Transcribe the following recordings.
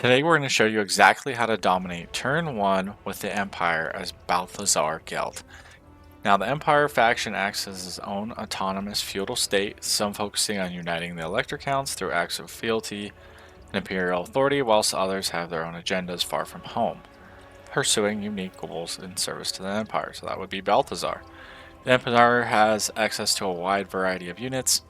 Today we're going to show you exactly how to dominate turn 1 with the Empire as Balthasar Gelt. Now the Empire faction acts as its own autonomous feudal state, some focusing on uniting the elector counts through acts of fealty and imperial authority, whilst others have their own agendas far from home, pursuing unique goals in service to the Empire. So that would be Balthasar. The Empire has access to a wide variety of units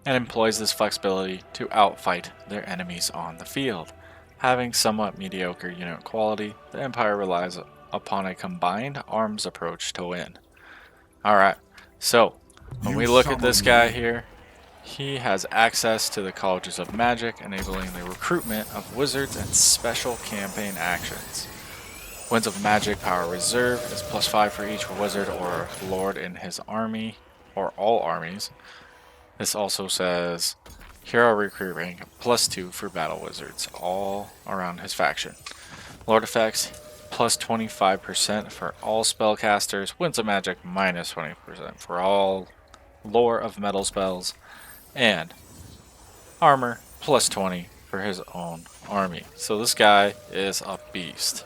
and employs this flexibility to outfight their enemies on the field. Having somewhat mediocre unit quality, the Empire relies upon a combined arms approach to win. Alright, so when we look at this guy here, he has access to the colleges of magic, enabling the recruitment of wizards and special campaign actions. Winds of Magic Power Reserve is +5 for each wizard or lord in his army, or all armies. This also says Hero Recruit rank +2 for battle wizards, all around his faction. Lord effects +25% for all spellcasters. Winds of Magic -20% for all lore of metal spells. And armor +20 for his own army. So this guy is a beast.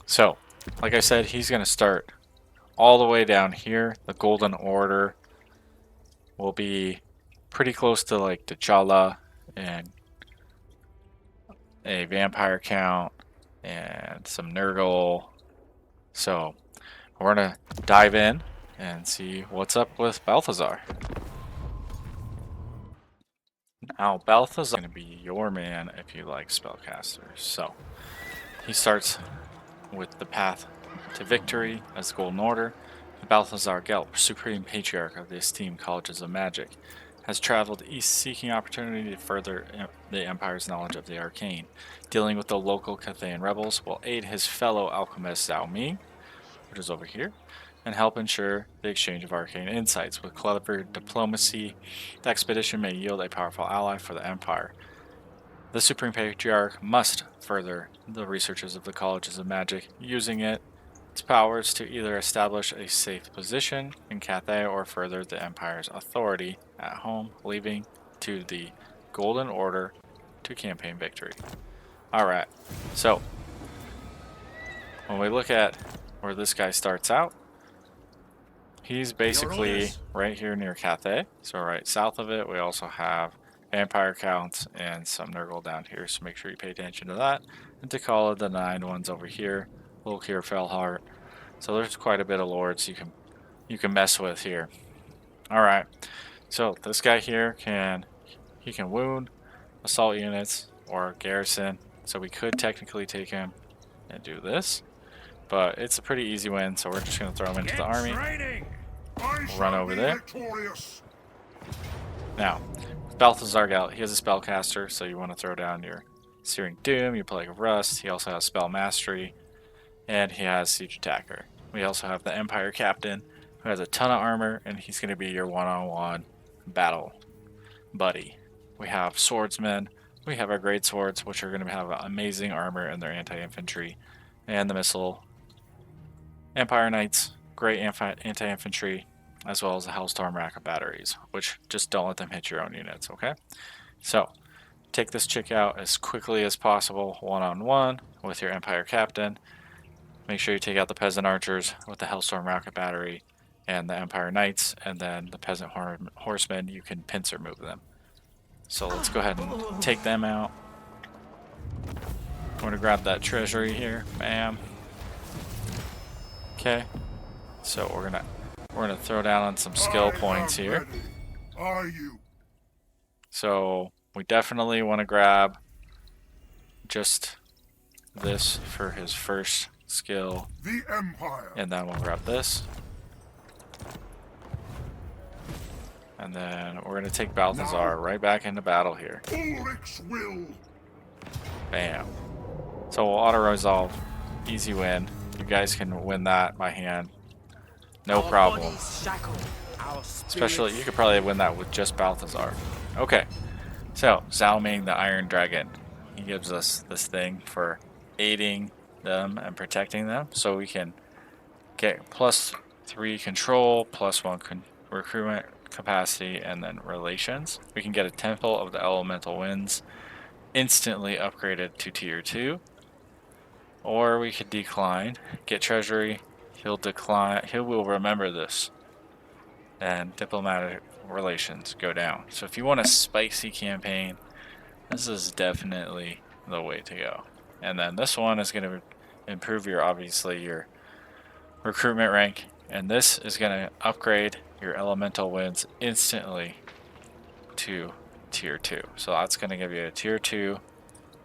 So, like I said, he's going to start all the way down here. The Golden Order will be pretty close to like T'Challa and a vampire count and some Nurgle. So we're gonna dive in and see what's up with Balthasar. Now Balthasar is gonna be your man if you like spellcasters. So he starts with the path to victory as Golden Order. Balthasar Gelt, Supreme Patriarch of the esteemed Colleges of Magic, has traveled east seeking opportunity to further the Empire's knowledge of the arcane. Dealing with the local Cathayan rebels will aid his fellow alchemist Zhao Ming, which is over here, and help ensure the exchange of arcane insights. With clever diplomacy, the expedition may yield a powerful ally for the Empire. The Supreme Patriarch must further the researches of the Colleges of Magic, using its powers to either establish a safe position in Cathay or further the Empire's authority at home, leading to the Golden Order to campaign victory. Alright, so when we look at where this guy starts out, he's basically right here near Cathay. So right south of it, we also have vampire counts and some Nurgle down here, so make sure you pay attention to that. And T'Challa, the 9 ones over here. Lokir Felheart. So there's quite a bit of lords you can mess with here. Alright. So this guy here can wound assault units or garrison. So we could technically take him and do this. But it's a pretty easy win, so we're just gonna throw him into the army. Run over there. Now, with Balthasar Gelt, he has a spellcaster, so you want to throw down your Searing Doom, your Plague of Rust. He also has Spell Mastery. And he has Siege Attacker. We also have the Empire Captain, who has a ton of armor, and he's going to be your one-on-one battle buddy. We have Swordsmen. We have our Great Swords, which are going to have amazing armor and their anti-infantry. And the Missile Empire Knights, great anti-infantry, as well as the Hellstorm Rack of Batteries, which just don't let them hit your own units, okay? So, take this chick out as quickly as possible, one-on-one with your Empire Captain. Make sure you take out the Peasant Archers with the Hellstorm Rocket Battery and the Empire Knights, and then the Peasant Horsemen, you can pincer move them. So let's go ahead and take them out. I'm going to grab that treasury here. Bam. Okay. So we're gonna throw down on some skill points here. So we definitely want to grab just this for his first skill, and then we'll grab this, and then we're going to take Balthasar right back into battle here. Bam. So we'll auto-resolve, easy win. You guys can win that by hand, no problem. Especially, you could probably win that with just Balthasar. Okay, so Zhao Ming, the Iron Dragon, he gives us this thing for aiding them and protecting them, so we can get +3 control, +1 recruitment capacity, and then relations. We can get a Temple of the Elemental Winds, instantly upgraded to tier 2. Or we could decline, get treasury, he'll decline, he will remember this, and diplomatic relations go down. So if you want a spicy campaign, this is definitely the way to go. And then this one is going to improve your, obviously, your recruitment rank, and this is going to upgrade your elemental wins instantly to tier 2. So that's going to give you a tier 2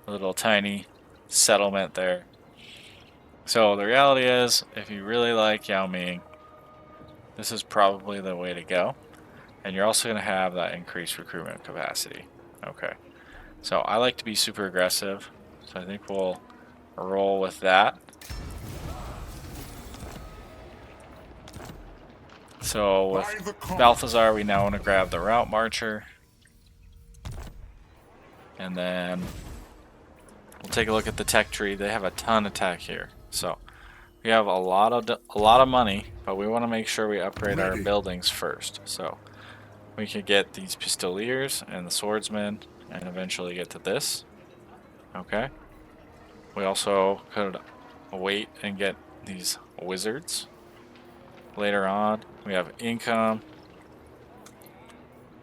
little tiny settlement there. So the reality is, if you really like Yao Ming, this is probably the way to go. And you're also going to have that increased recruitment capacity. Okay. So I like to be super aggressive, so I think we'll roll with that. So with Balthasar, we now want to grab the Route Marcher. And then we'll take a look at the tech tree. They have a ton of tech here. So we have a lot of money, but we want to make sure we upgrade our buildings first. So we could get these Pistoliers and the Swordsmen and eventually get to this. Okay. We also could wait and get these Wizards. Later on, we have income.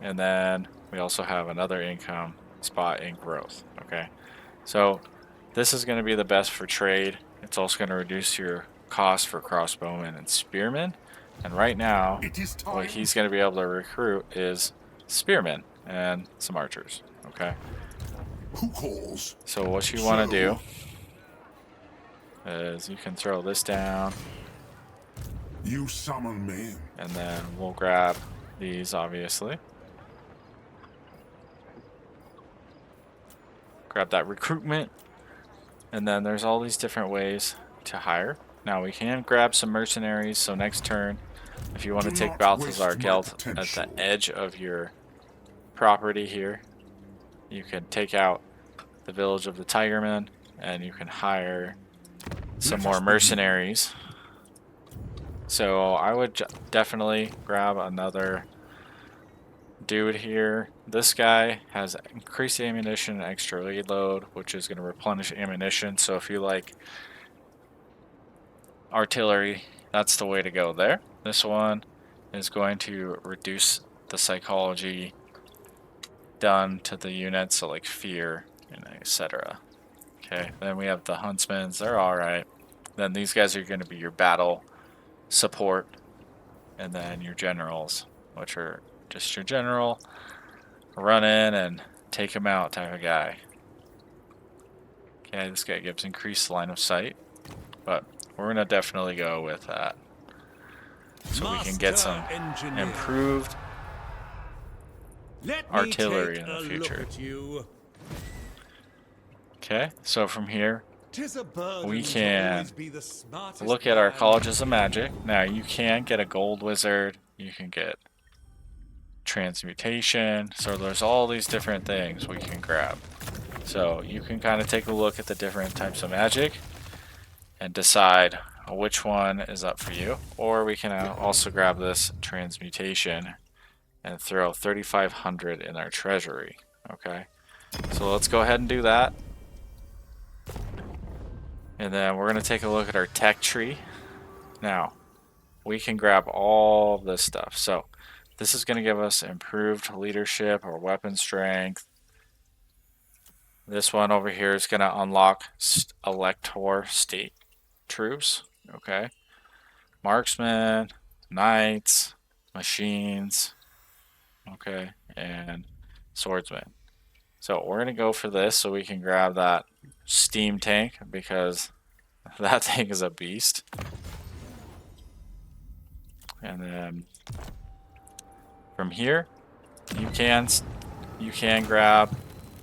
And then we also have another income spot in growth. Okay. So this is going to be the best for trade. It's also going to reduce your cost for crossbowmen and spearmen. And right now, what he's going to be able to recruit is spearmen and some archers. Okay. Who calls? So what you want to do is you can throw this down. You summon me. And then we'll grab these, obviously. Grab that recruitment. And then there's all these different ways to hire. Now we can grab some mercenaries, so next turn, if you want to take Balthasar Gelt at the edge of your property here, you can take out the village of the Tigermen, and you can hire some more mercenaries. So I would definitely grab another dude here. This guy has increased ammunition and extra reload, which is going to replenish ammunition. So if you like artillery, that's the way to go there. This one is going to reduce the psychology done to the units, so like fear and etc. Okay, then we have the huntsmen. They're alright. Then these guys are going to be your battle support, and then your generals, which are just your general run in and take him out type of guy. Okay, this guy gives increased line of sight, but we're gonna definitely go with that so we can get some improved artillery in the future. Okay, so from here we can look at our colleges of magic. Now you can get a gold wizard, you can get transmutation, so there's all these different things we can grab. So you can kind of take a look at the different types of magic and decide which one is up for you. Or we can also grab this transmutation and throw 3,500 in our treasury. Okay, so let's go ahead and do that. And then we're going to take a look at our tech tree. Now, we can grab all this stuff. So this is going to give us improved leadership or weapon strength. This one over here is going to unlock elector state troops. Okay. Marksmen, knights, machines. Okay. And swordsmen. So we're going to go for this so we can grab that steam tank, because that thing is a beast. And then from here, you can grab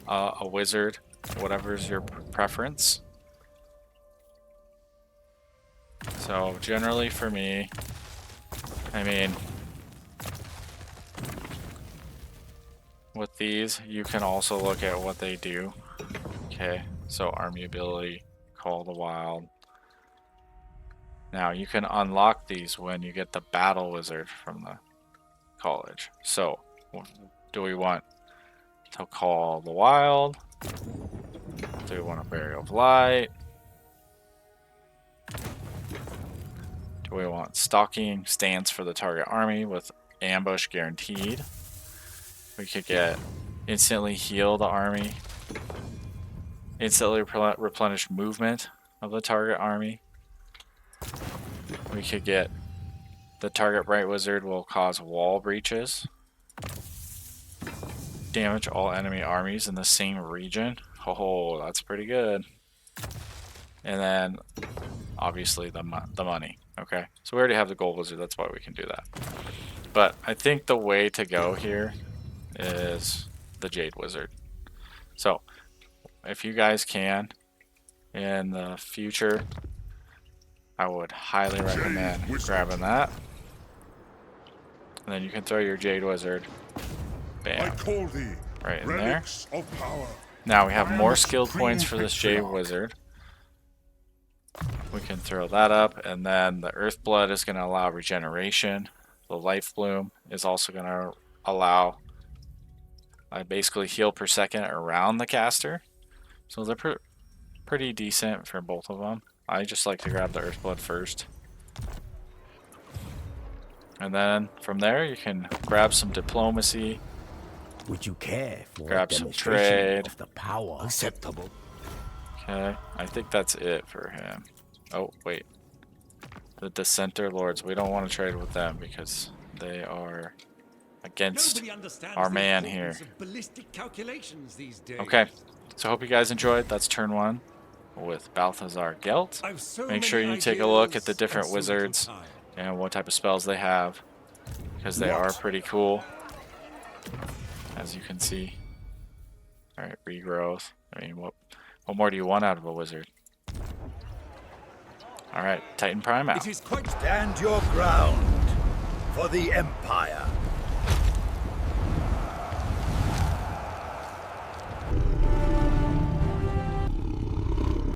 a wizard, whatever's your preference. So generally for me, I mean, with these, you can also look at what they do. Okay, so army ability, Call the Wild. Now you can unlock these when you get the battle wizard from the college. So do we want to Call the Wild, Do we want a Barrier of Light? Do we want Stalking Stance for the target army with ambush guaranteed? We could get instantly heal the army. Instantly replenish movement of the target army. We could get the target Bright Wizard will cause wall breaches. Damage all enemy armies in the same region. Oh, that's pretty good. And then, obviously, the money. Okay, so we already have the Gold Wizard, that's why we can do that. But I think the way to go here is the Jade Wizard. So, if you guys can, in the future, I would highly recommend grabbing that. And then you can throw your Jade Wizard. Bam. Right in there. Now we have more skill points for this Jade Wizard. We can throw that up, and then the Earth Blood is going to allow regeneration. The Life Bloom is also going to allow basically heal per second around the caster. So they're pretty decent for both of them. I just like to grab the Earth Blood first. And then from there you can grab some diplomacy. Would you care for grab some trade of the power acceptable? Okay, I think that's it for him. Oh wait, the Dissenter Lords, we don't want to trade with them because they are against our man here. Okay, so hope you guys enjoyed. That's turn 1 with Balthasar Gelt. Make sure you take a look at the different wizards and what type of spells they have, because they are pretty cool, as you can see. Alright, regrowth. I mean, what more do you want out of a wizard? Alright, Titan Prime out. Stand your ground for the Empire.